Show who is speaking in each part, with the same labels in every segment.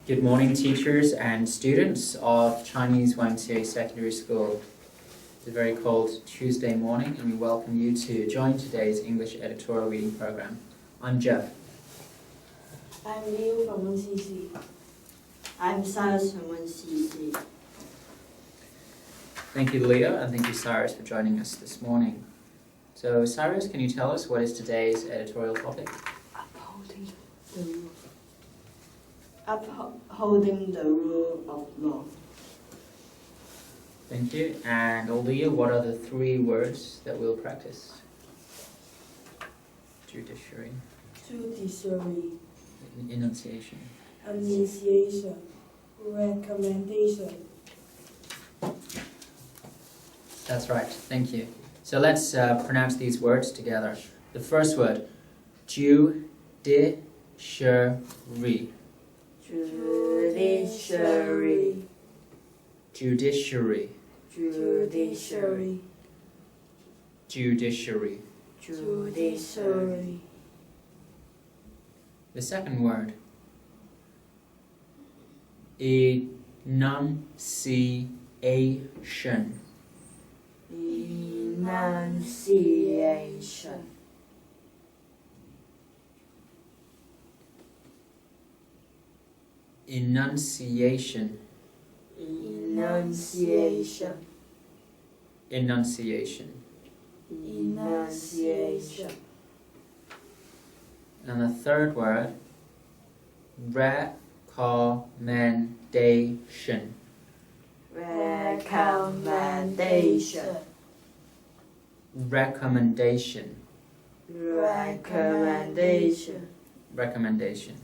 Speaker 1: Good morning, teachers and students of Chinese YMCA Secondary School. It's a very cold Tuesday morning and we welcome you to join today's English editorial reading program. I'm Jeff.
Speaker 2: I'm Liu from 1CC. I'm Cyrus from 1CC.
Speaker 1: Thank you, Leo, and thank you, Cyrus, for joining us this morning. So, Cyrus, can you tell us what is today's editorial topic?
Speaker 2: Upholding the rule of law.
Speaker 1: Thank you. And Leo, what are the three words that we'll practice? Judiciary.
Speaker 2: Judiciary.
Speaker 1: Enunciation.
Speaker 2: Initiation. Recommendation.
Speaker 1: That's right. Thank you. So let's pronounce these words together. The first word, judiciary.
Speaker 2: Judiciary.
Speaker 1: Judiciary.
Speaker 2: Judiciary.
Speaker 1: Judiciary.
Speaker 2: Judiciary.
Speaker 1: The second word, enunciation.
Speaker 2: Enunciation.
Speaker 1: Enunciation.
Speaker 2: Enunciation.
Speaker 1: Enunciation.
Speaker 2: Enunciation.
Speaker 1: And the third word, recommendation.
Speaker 2: Recommendation.
Speaker 1: Recommendation.
Speaker 2: Recommendation.
Speaker 1: Recommendation.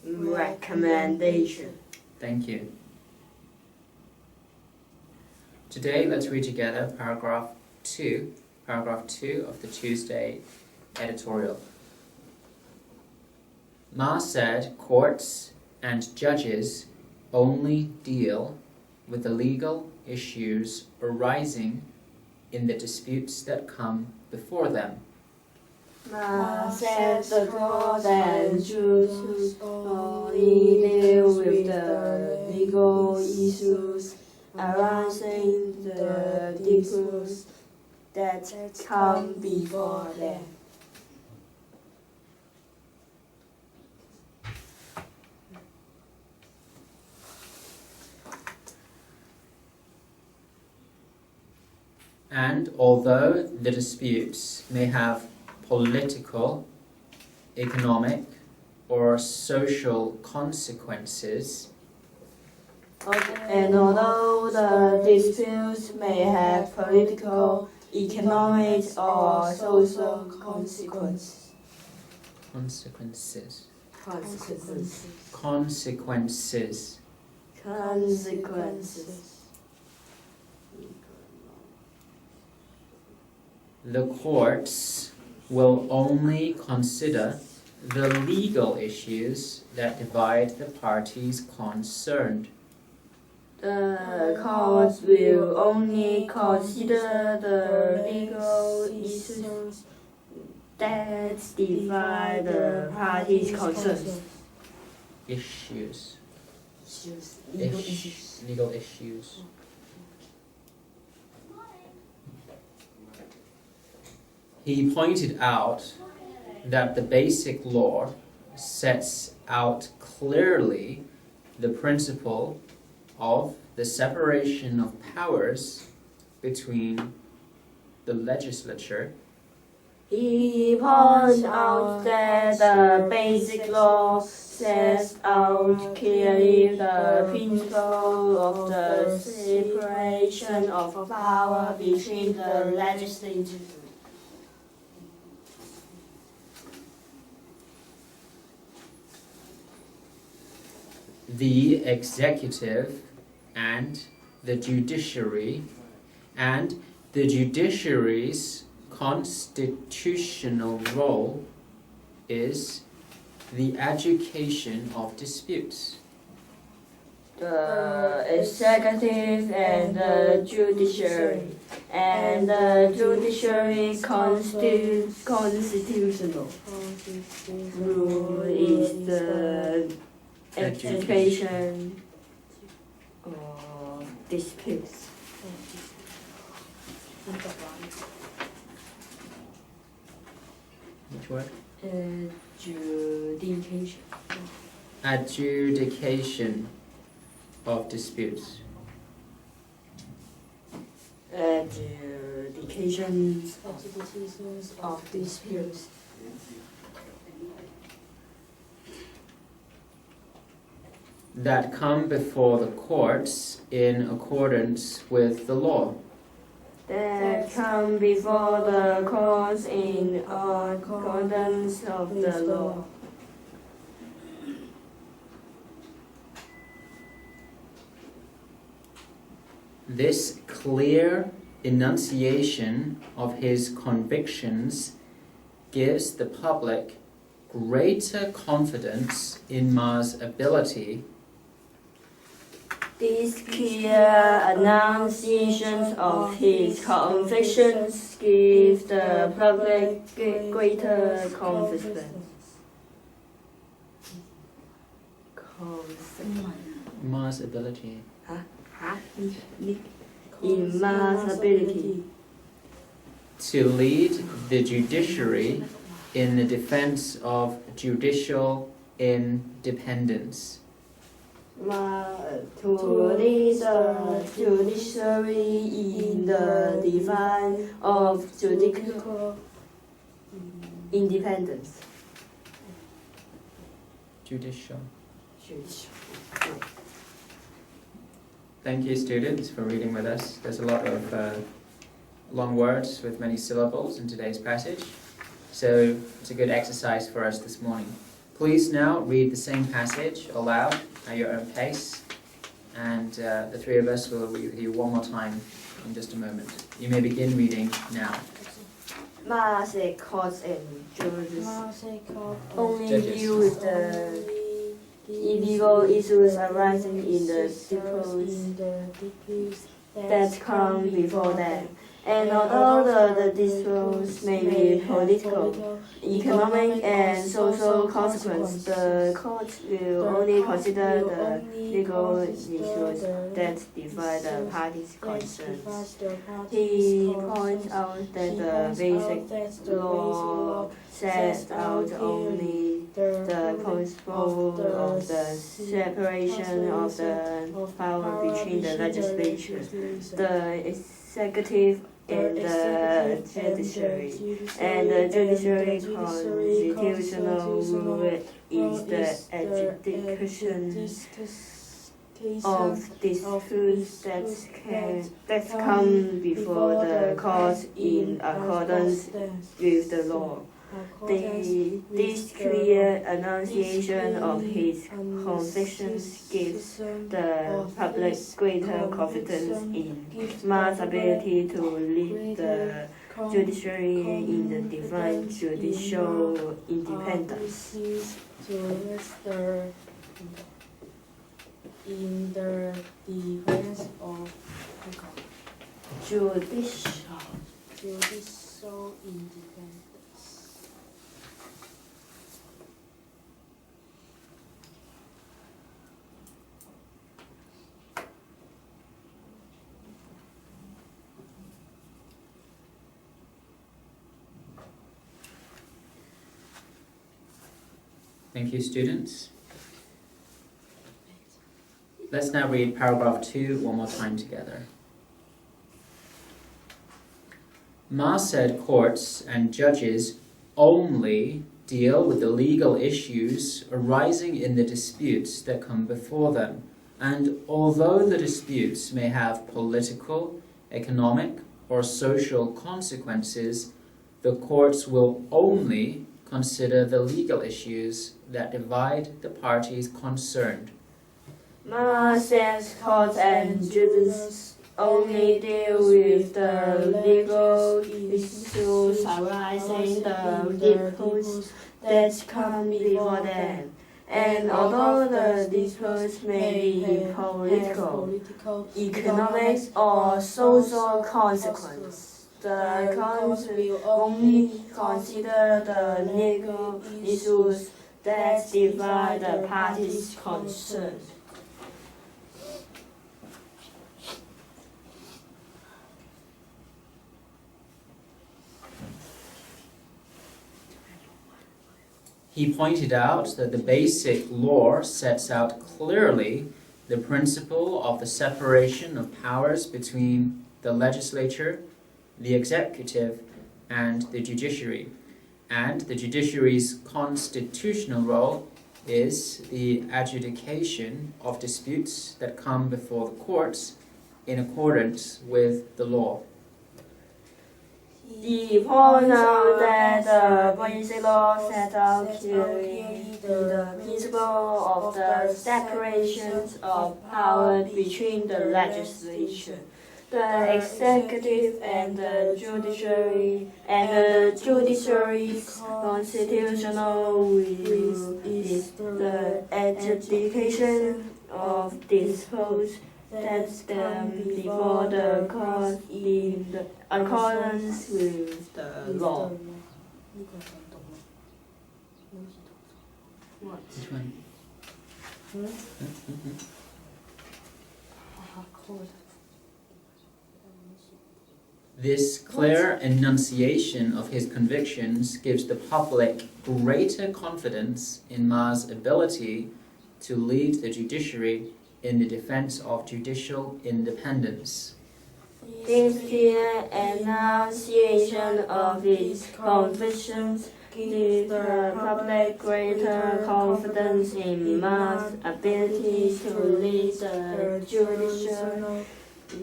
Speaker 2: Recommendation.
Speaker 1: Thank you. Today, let's read together paragraph 2 of the Tuesday editorial. Ma said courts and judges only deal with the legal issues arising in the disputes that come before them.
Speaker 2: Ma said the courts and judges only deal with the legal issues arising in the disputes that come before them.
Speaker 1: And although the disputes may have political, economic, or social consequences,
Speaker 2: and although the disputes may have political, economic, or social consequences.
Speaker 1: The courts will only consider the legal issues that divide the parties concerned.
Speaker 2: The courts will only consider the legal issues that divide the parties concerned.
Speaker 1: Legal issues. He pointed out that the basic law sets out clearly the principle of the separation of powers between the legislature.
Speaker 2: He pointed out that the basic law sets out clearly the principle of the separation of power between the legislature.
Speaker 1: The executive and the judiciary, and the judiciary's constitutional role is the adjudication of disputes.
Speaker 2: The executive and the judiciary, and the judiciary constitutional rule is the education or disputes.
Speaker 1: Which word?
Speaker 2: Adjudication.
Speaker 1: Adjudication of disputes.
Speaker 2: Adjudications of disputes.
Speaker 1: That come before the courts in accordance with the law.
Speaker 2: That come before the courts in accordance of the law.
Speaker 1: This clear enunciation of his convictions gives the public greater confidence in Ma's ability.
Speaker 2: These clear enunciations of his convictions give the public greater confidence.
Speaker 1: Ma's ability.
Speaker 2: In Ma's ability
Speaker 1: to lead the judiciary in the defense of judicial independence.
Speaker 2: To lead the judiciary in the defense of judicial independence.
Speaker 1: Judicial. Thank you, students, for reading with us. There's a lot of long words with many syllables in today's passage, so it's a good exercise for us this morning. Please now read the same passage aloud at your own pace, and the three of us will read with you one more time in just a moment. You may begin reading now.
Speaker 2: Ma's courts and judges only deal with the illegal issues arising in the disputes that come before them. And although the disputes may be political, economic, and social consequences, the court will only consider the legal issues that divide the parties' concerns. He points out that the basic law sets out only the principle of the separation of the power between the legislature, the executive, and the judiciary. And the judiciary constitutional rule is the adjudication of disputes that come before the court in accordance with the law. This clear enunciation of his convictions gives the public greater confidence in Ma's ability to lead the judiciary in the divine judicial independence. In the defense of judicial independence.
Speaker 1: Thank you, students. Let's now read paragraph 2 one more time together. Ma said courts and judges only deal with the legal issues arising in the disputes that come before them, and although the disputes may have political, economic, or social consequences, the courts will only consider the legal issues that divide the parties concerned.
Speaker 2: Ma says courts and judges only deal with the legal issues arising in the disputes that come before them. And although the disputes may be political, economic, or social consequences, the courts will only consider the legal issues that divide the parties concerned.
Speaker 1: He pointed out that the basic law sets out clearly the principle of the separation of powers between the legislature, the executive, and the judiciary. And the judiciary's constitutional role is the adjudication of disputes that come before the courts in accordance with the law.
Speaker 2: He pointed out that the basic law sets out clearly the principle of the separation of power between the legislature, the executive, and the judiciary, and the judiciary's constitutional rule is the adjudication of disputes that stand before the court in accordance with the law. What?
Speaker 1: Which one? This clear enunciation of his convictions gives the public greater confidence in Ma's ability to lead the judiciary in the defense of judicial independence.
Speaker 2: This clear enunciation of his convictions gives the public greater confidence in Ma's ability to lead the judiciary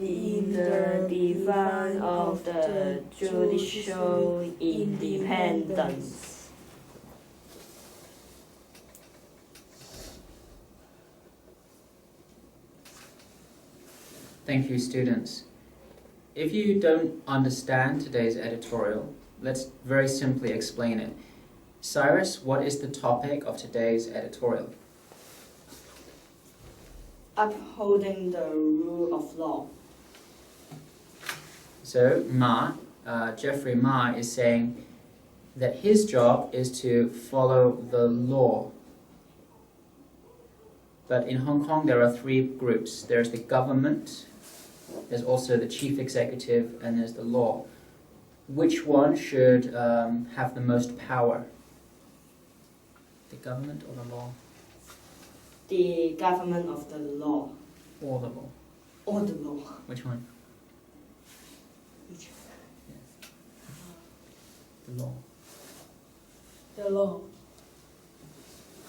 Speaker 2: in the defense of the judicial independence.
Speaker 1: Thank you, students. If you don't understand today's editorial, let's very simply explain it. Cyrus, what is the topic of today's editorial?
Speaker 2: Upholding the rule of law.
Speaker 1: So Geoffrey Ma is saying that his job is to follow the law. But in Hong Kong there are three groups. There's the government, there's also the chief executive, and there's the law. Which one should have the most power? The government or the law?
Speaker 2: The government of the law.
Speaker 1: Or the law?
Speaker 2: Or the law.
Speaker 1: Which one?
Speaker 2: Which?
Speaker 1: The law.
Speaker 2: The law.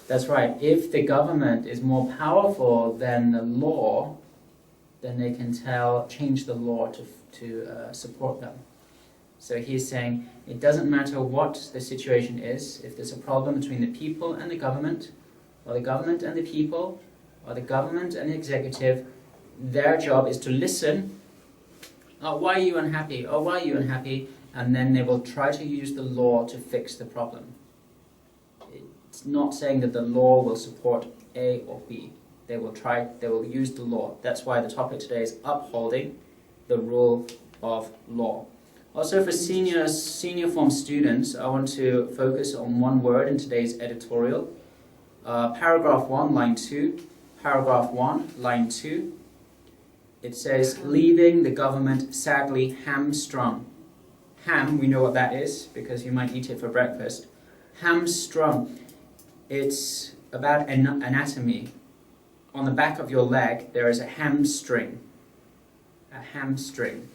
Speaker 1: That's right. If the government is more powerful than the law, then they can change the law to support them. So he's saying it doesn't matter what the situation is, if there's a problem between the people and the government, or the government and the people, or the government and the executive, their job is to listen. Oh, why are you unhappy? Oh, why are you unhappy? And then they will try to use the law to fix the problem. It's not saying that the law will support A or B. They will use the law. That's why the topic today is upholding the rule of law. Also for senior form students, I want to focus on one word in today's editorial. Paragraph 1, line 2. Paragraph 1, line 2. It says, leaving the government sadly hamstrung. Ham, we know what that is, because you might eat it for breakfast. Hamstrung. It's about anatomy. On the back of your leg, there is a hamstring. A hamstring.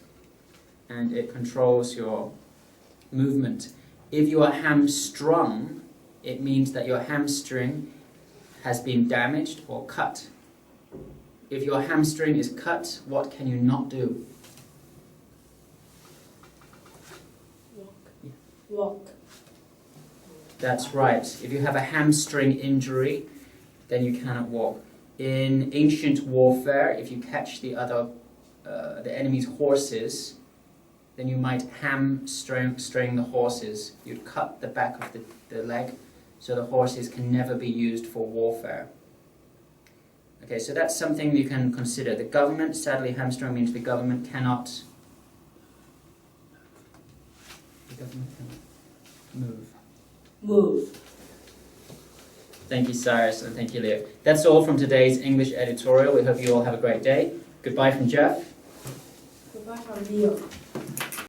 Speaker 1: And it controls your movement. If you are hamstrung, it means that your hamstring has been damaged or cut. If your hamstring is cut, what can you not do?
Speaker 2: Walk.
Speaker 1: That's right. If you have a hamstring injury, then you cannot walk. In ancient warfare, if you catch the enemy's horses, then you might hamstring the horses. You'd cut the back of the leg, so the horses can never be used for warfare. Okay, so that's something you can consider. The government, sadly, hamstrung means the government cannot move.
Speaker 2: Move.
Speaker 1: Thank you, Cyrus, and thank you, Leo. That's all from today's English editorial. We hope you all have a great day. Goodbye from Jeff.
Speaker 2: Goodbye from Leo.